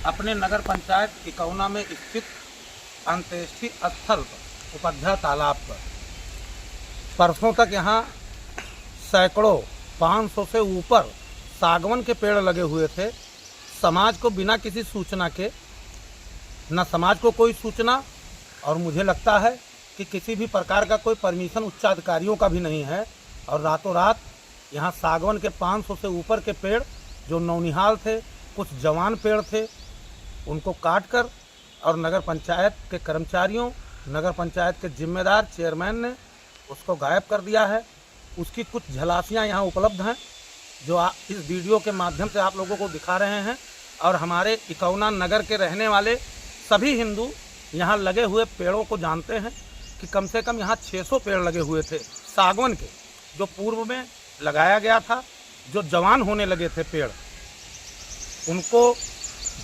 अपने नगर पंचायत इकौना में स्थित अंत्येष्टि स्थल पर उपाध्याय तालाब पर परसों तक यहाँ सैकड़ों 500 से ऊपर सागवन के पेड़ लगे हुए थे। समाज को बिना किसी सूचना के, न समाज को कोई सूचना, और मुझे लगता है कि किसी भी प्रकार का कोई परमिशन उच्चाधिकारियों का भी नहीं है, और रातों रात यहाँ सागवन के 500 से ऊपर के पेड़ जो नौनिहाल थे, कुछ जवान पेड़ थे, उनको काट कर और नगर पंचायत के कर्मचारियों, नगर पंचायत के जिम्मेदार चेयरमैन ने उसको गायब कर दिया है। उसकी कुछ झलासियाँ यहाँ उपलब्ध हैं जो इस वीडियो के माध्यम से आप लोगों को दिखा रहे हैं। और हमारे इकौना नगर के रहने वाले सभी हिंदू यहाँ लगे हुए पेड़ों को जानते हैं कि कम से कम यहाँ 600 पेड़ लगे हुए थे सागवन के, जो पूर्व में लगाया गया था, जो जवान होने लगे थे पेड़, उनको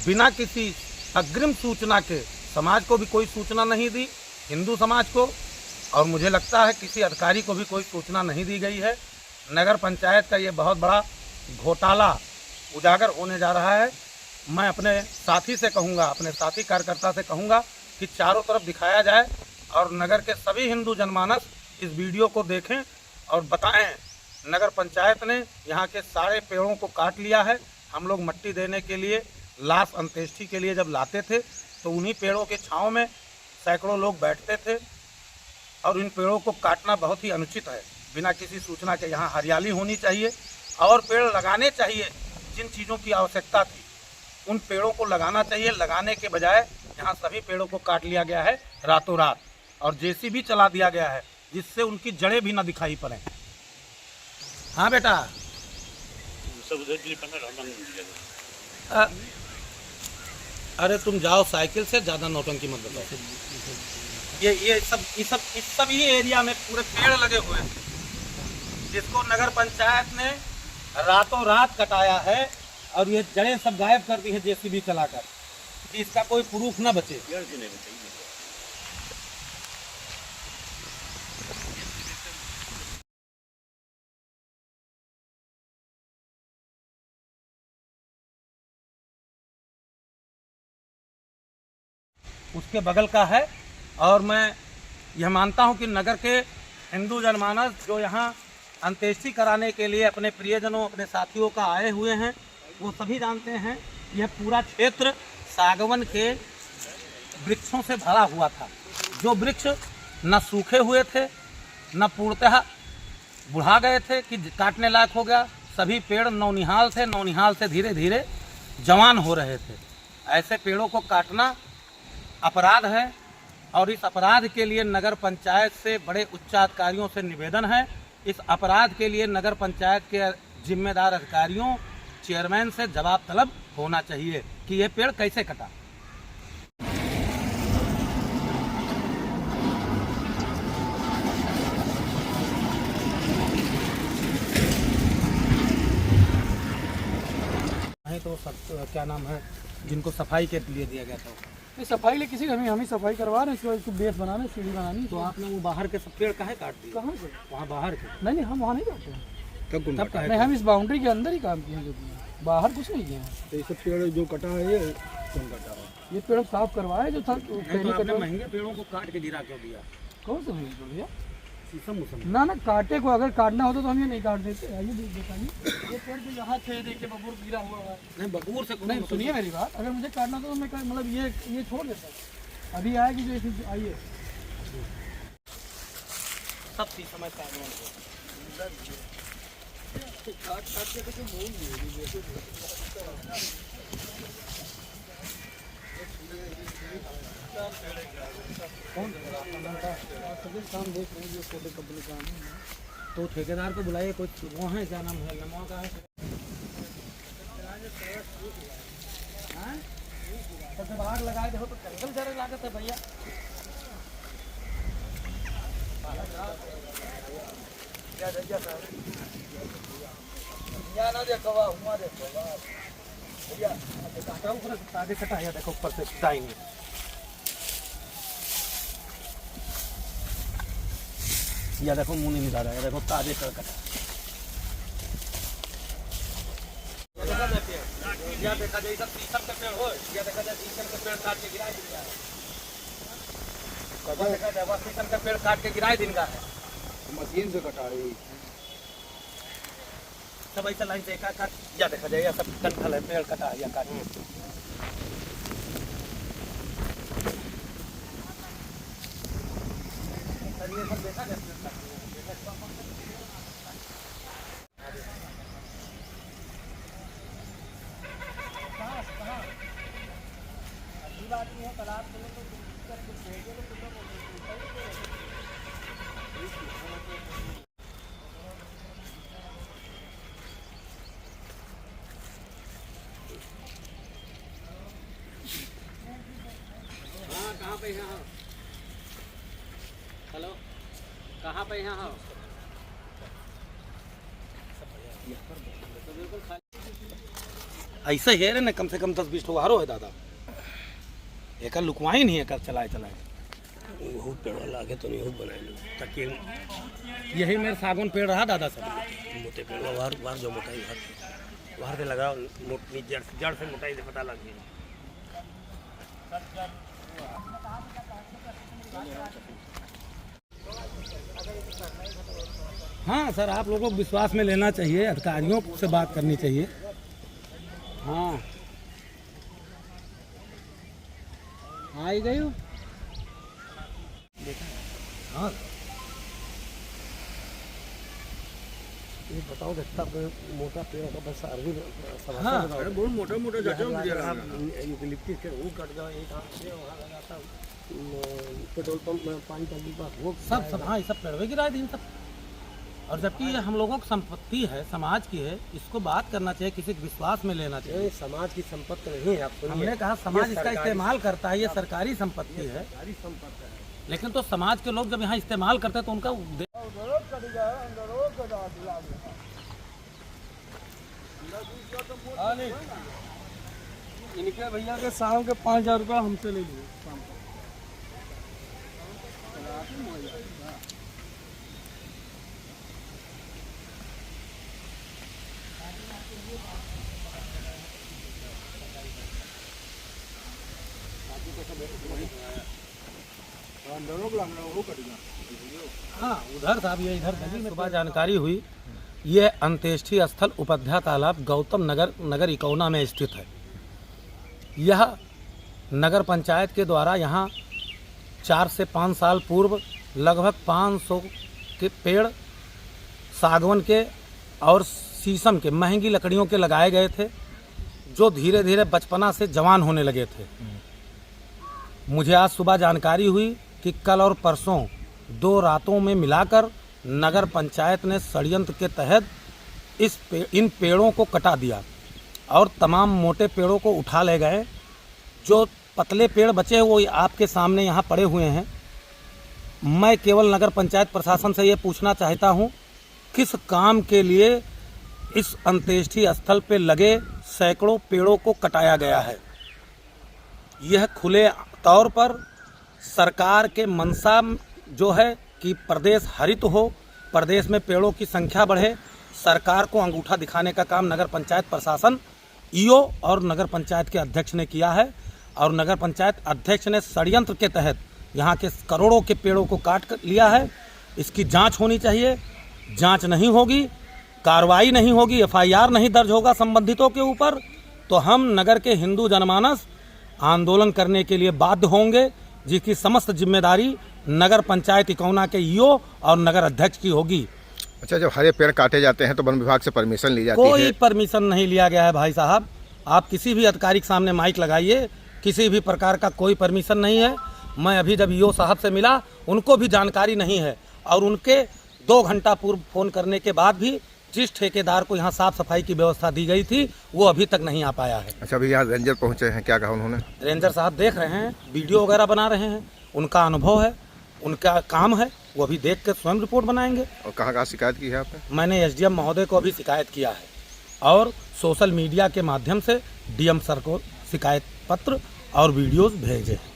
बिना किसी अग्रिम सूचना के, समाज को भी कोई सूचना नहीं दी, हिंदू समाज को, और मुझे लगता है किसी अधिकारी को भी कोई सूचना नहीं दी गई है। नगर पंचायत का ये बहुत बड़ा घोटाला उजागर होने जा रहा है। मैं अपने साथी से कहूँगा, अपने साथी कार्यकर्ता से कहूँगा कि चारों तरफ दिखाया जाए और नगर के सभी हिंदू जनमानस इस वीडियो को देखें और बताएं नगर पंचायत ने यहाँ के सारे पेड़ों को काट लिया है। हम लोग मट्टी देने के लिए, लाश अंत्येष्टि के लिए जब लाते थे तो उन्हीं पेड़ों के छांव में सैकड़ों लोग बैठते थे, और इन पेड़ों को काटना बहुत ही अनुचित है। बिना किसी सूचना के यहाँ हरियाली होनी चाहिए और पेड़ लगाने चाहिए। जिन चीज़ों की आवश्यकता थी उन पेड़ों को लगाना चाहिए। लगाने के बजाय यहाँ सभी पेड़ों को काट लिया गया है रातों रात, और जेसीबी चला दिया गया है जिससे उनकी जड़ें भी न दिखाई पड़ें। हाँ बेटा, अरे तुम जाओ साइकिल से, ज़्यादा नौटंकी मत बताओ। ये सब ही एरिया में पूरे पेड़ लगे हुए हैं जिसको नगर पंचायत ने रातों रात कटाया है, और ये जड़ें सब गायब कर दी है जेसीबी चलाकर, कि इसका कोई प्रूफ ना बचे। उसके बगल का है, और मैं यह मानता हूं कि नगर के हिंदू जनमानस जो यहाँ अंत्येष्टि कराने के लिए अपने प्रियजनों, अपने साथियों का आए हुए हैं, वो सभी जानते हैं यह पूरा क्षेत्र सागवन के वृक्षों से भरा हुआ था। जो वृक्ष न सूखे हुए थे, न पूर्णतः बुढ़ा गए थे कि काटने लायक हो गया। सभी पेड़ नौनिहाल थे, नौनिहाल से धीरे धीरे जवान हो रहे थे। ऐसे पेड़ों को काटना अपराध है, और इस अपराध के लिए नगर पंचायत से, बड़े उच्चाधिकारियों से निवेदन है, इस अपराध के लिए नगर पंचायत के जिम्मेदार अधिकारियों, चेयरमैन से जवाब तलब होना चाहिए कि ये पेड़ कैसे कटा। नहीं तो सब क्या नाम है जिनको सफाई के लिए दिया गया था, नहीं सफाई ले किसी हम ही सफाई करवा रहे हैं, इसको बेस बनाने, सीढ़ी बनानी। तो आपने वो बाहर के सब पेड़ काहे काट दिए? कहाँ से? वहाँ बाहर के? नहीं हम वहाँ नहीं काटे हैं। तब काहे? नहीं, हम इस बाउंड्री के अंदर ही काम किए हैं, बाहर कुछ नहीं किया है। तो ये सब पेड़ जो कटा है ये कौन कटा है? ये पेड़ साफ करवाए जो था। तो आपने महंगे पेड़ों को काट के गिरा क्यों दिया? कौन से महंगे भैया? ना काटे को अगर काटना होता तो हम ये नहीं काट देते। आइए बताइए, ये पेड़ जो यहाँ थे, देखिए बबूर गिरा हुआ है। नहीं बबूर से नहीं, सुनिए मेरी बात, अगर मुझे काटना तो मैं मतलब ये छोड़ देता। अभी आएगी जो इसमें, आइए सब चीज समझता है। काम देख रहे हैं जो छोटे कंपनी का, तो ठेकेदार को बुलाइए। कोई वो है, क्या नाम है, लम्हा का है, सबसे बाहर लगाए देखो तो जंगल जरा लागत है भैया। ना देखो हुआ, देखो भैया आगे कटा है, देखो ऊपर से टाइम या देखो मुंह नहीं निकाला है, देखो ताजे कटा। या देखा जाए सब शीशम के पेड़ हो, या देखा जाए शीशम के पेड़ काट के गिरा दिया है। कब देखा जाए शीशम के पेड़ काट के गिराए दिन का है, मशीन से कटा रही सब ऐसा लाइन से काट या देखा जाए या सब कंठल है, पेड़ कटा या काट ये सब देखा जाए। हाँ कहाँ पे यहाँ हो? हेलो कहाँ पे यहाँ हो? तो बिल्कुल खाली ऐसे ही है ना, कम से कम 10-20 ठो हारो है दादा, एक लुकवाई नहीं है चलाए बहुत पेड़ लागे तो नहीं बनाए ताकि यही मेरे सागौन पेड़ रहा दादा सब। मोटे पेड़ वार जो मोटाई वार से लगाओ, जड़ से मोटाई से पता लग गया। हाँ सर, आप लोगों को विश्वास में लेना चाहिए, अधिकारियों से बात करनी चाहिए। हाँ आई गई हो? हाँ ये बताओ कितना मोटा पेड़ होगा, बस अरबी हाँ बहुत मोटा मोटा यूकलिप्टिस के वो कट गया, एक हाथ से वहाँ लगाता पेट्रोल पंप में पानी टंकी पर वो सब हाँ ये सब पेड़ गिरा दी सब। और जबकि ये हम लोगों की संपत्ति है, समाज की है, इसको बात करना चाहिए, किसी के विश्वास में लेना चाहिए। समाज की संपत्ति नहीं है। आप हमने कहा समाज इसका इस्तेमाल करता है, ये सरकारी संपत्ति है, लेकिन तो समाज के लोग जब यहाँ इस्तेमाल करते हैं तो उनका इनके भैया के शाम के 5,000 रुपया हमसे ले लिए शाम को। हाँ उधर साहब, ये इधर गली में सुबह जानकारी हुई, ये अंत्येष्टि स्थल उपाध्याय तालाब गौतम नगर इकौना में स्थित है। यह नगर पंचायत के द्वारा यहाँ 4 से 5 साल पूर्व लगभग 500 के पेड़ सागवन के और शीशम के महंगी लकड़ियों के लगाए गए थे, जो धीरे धीरे बचपना से जवान होने लगे थे। मुझे आज सुबह जानकारी हुई कि कल और परसों 2 रातों में मिलाकर नगर पंचायत ने षड्यंत्र के तहत इन पेड़ों को कटा दिया और तमाम मोटे पेड़ों को उठा ले गए। जो पतले पेड़ बचे वो आपके सामने यहाँ पड़े हुए हैं। मैं केवल नगर पंचायत प्रशासन से ये पूछना चाहता हूँ, किस काम के लिए इस अंत्येष्टि स्थल पे लगे सैकड़ों पेड़ों को कटाया गया है। यह खुले तौर पर सरकार के मंशा जो है कि प्रदेश हरित हो, प्रदेश में पेड़ों की संख्या बढ़े, सरकार को अंगूठा दिखाने का काम नगर पंचायत प्रशासन, ईओ और नगर पंचायत के अध्यक्ष ने किया है। और नगर पंचायत अध्यक्ष ने षड्यंत्र के तहत यहाँ के करोड़ों के पेड़ों को काट कर लिया है। इसकी जांच होनी चाहिए। जांच नहीं होगी, कार्रवाई नहीं होगी, FIR नहीं दर्ज होगा संबंधितों के ऊपर, तो हम नगर के हिंदू जनमानस आंदोलन करने के लिए बाध्य होंगे, जिसकी समस्त जिम्मेदारी नगर पंचायत इकौना के ईओ और नगर अध्यक्ष की होगी। अच्छा, जब हरे पेड़ काटे जाते हैं तो वन विभाग से परमिशन ली जाती है? कोई परमिशन नहीं लिया गया है भाई साहब। आप किसी भी अधिकारी के सामने माइक लगाइए, किसी भी प्रकार का कोई परमिशन नहीं है। मैं अभी जब ईओ साहब से मिला, उनको भी जानकारी नहीं है, और उनके 2 घंटा पूर्व फोन करने के बाद भी जिस ठेकेदार को यहाँ साफ सफाई की व्यवस्था दी गई थी वो अभी तक नहीं आ पाया है। अच्छा, अभी यहाँ रेंजर पहुँचे हैं, क्या कहा उन्होंने? रेंजर साहब देख रहे हैं, वीडियो वगैरह बना रहे हैं, उनका अनुभव है, उनका काम है, वो अभी देख कर स्वयं रिपोर्ट बनाएंगे। और कहाँ शिकायत की है आपने? मैंने SDM महोदय को अभी शिकायत किया है और सोशल मीडिया के माध्यम से DM सर को शिकायत पत्र और वीडियोस भेजे हैं।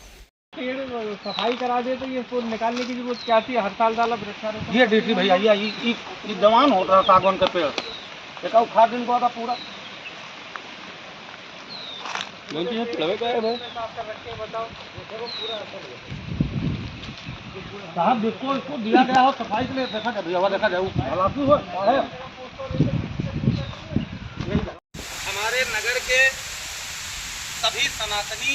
पेड़ सफाई करा दे तो ये इसको निकालने की जरूरत क्या थी? हर साल डाला वृक्षारोपण। ये DT भैया, ये जवान हो रहा सागौन का पेड़, देखा उखाड़ दिन को था पूरा। साहब जिसको इसको दिया गया हो सफाई के लिए देखा जाए हालांकि वो है। हमारे नगर के सभी सनातनी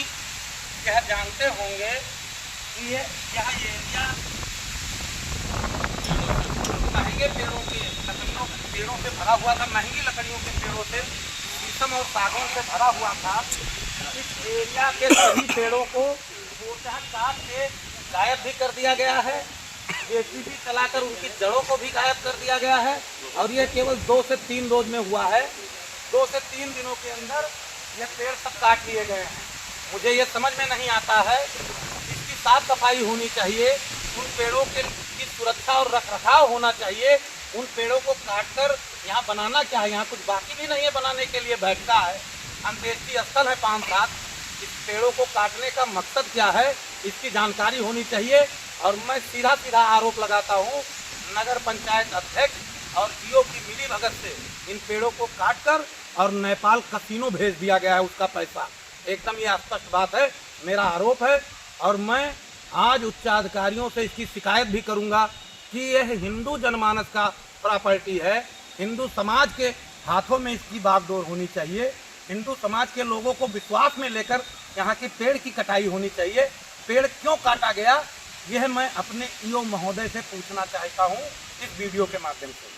यह जानते होंगे कि ये यहाँ ये एरिया महंगे पेड़ों से भरा हुआ था, महंगी लकड़ियों के पेड़ों से, शीशम और सागौन से भरा हुआ था। इस एरिया के सभी पेड़ों को काट के गायब भी कर दिया गया है, जेसीबी चलाकर उनकी जड़ों को भी गायब कर दिया गया है। और ये केवल 2 से 3 रोज में हुआ है। 2 से 3 दिनों के अंदर ये पेड़ सब काट लिए गए हैं। मुझे ये समझ में नहीं आता है, इसकी साफ सफाई होनी चाहिए, उन पेड़ों की सुरक्षा और रखरखाव होना चाहिए। उन पेड़ों को काटकर यहाँ बनाना क्या है? यहाँ कुछ बाकी भी नहीं है बनाने के लिए, बैठता है, अंत्येष्टि स्थल है 5-7। इस पेड़ों को काटने का मकसद क्या है, इसकी जानकारी होनी चाहिए। और मैं सीधा आरोप लगाता हूँ, नगर पंचायत अध्यक्ष और ईओ की मिलीभगत से इन पेड़ों को काटकर और नेपाल कसीनो भेज दिया गया है उसका पैसा। एकदम ये स्पष्ट बात है, मेरा आरोप है। और मैं आज उच्चाधिकारियों से इसकी शिकायत भी करूंगा कि यह हिंदू जनमानस का प्रॉपर्टी है, हिंदू समाज के हाथों में इसकी बागडोर होनी चाहिए। हिंदू समाज के लोगों को विश्वास में लेकर यहाँ की पेड़ की कटाई होनी चाहिए। पेड़ क्यों काटा गया, यह मैं अपने ईओ महोदय से पूछना चाहता हूँ इस वीडियो के माध्यम से।